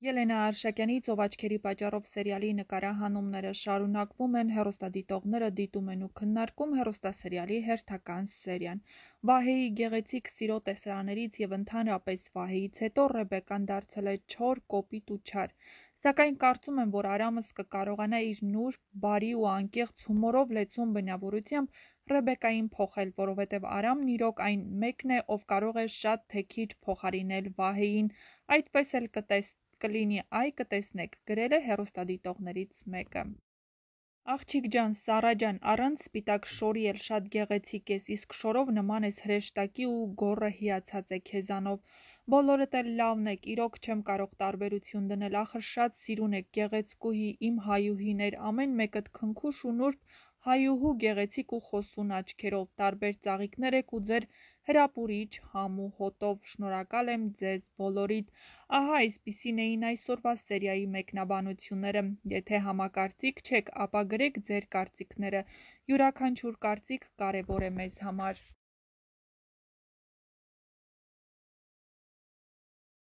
Ելենա Արշակյանի «Ծով աչքերի պատճառով» սերիալի նկարահանումները շարունակվում են, հեռուստադիտողները դիտում են ու քննարկում հեռուստասերիալի հերթական սերիան։ Վահեի գեղեցիկ սիրո տեսարաներից և ընդհանրապես Վահեից հետո Ռեբեկան դարձել է չոր, կոպիտ ու չար։ Սակայն կարծում եմ, որ Արամս կկարողանա իր նուրբ, բարի ու անկեղծ հումորով լեցուն բնավորությամբ Ռեբեկային փոխել, որովհետև Արամն իրոք այն մեկն է, ով կարող է շատ թե քիչ փոխարինել Վահեին, այդպես էլ կլինի այ կտեսնեք, գրել է հեռուստադիտողներից մեկը։ Աղջիկ ջան, Սառա ջան, առանց սպիտակ շորի էլ շատ գեղեցիկ ես, իսկ շորով նման ես հրեշտակի ու գոռը հիացած է քեզանով։ Բոլորդ էլ լավն եք, իրոք չեմ կարող տարբերություն դնել, ախր շատ սիրուն եք, գեղեցկուհի, իմ հայուհիներ, ամեն մեկդ քնքուշ ու նուրբ հայուհու գեղեցիկ ու խոսուն աչքերով, տարբեր ծաղիկներ եք ու ձեր հրապուրիչ համ ու հոտով, շնորհակալ եմ ձեզ բոլորիդ։ Ահա այսպիսին էին այսօրվա սերիայի մեկնաբանությունները, եթե համակարծիք չեք, ապա գրեք ձեր կարծիքները, յուրաքանչյուր կարծիք կարևոր է մեզ համար։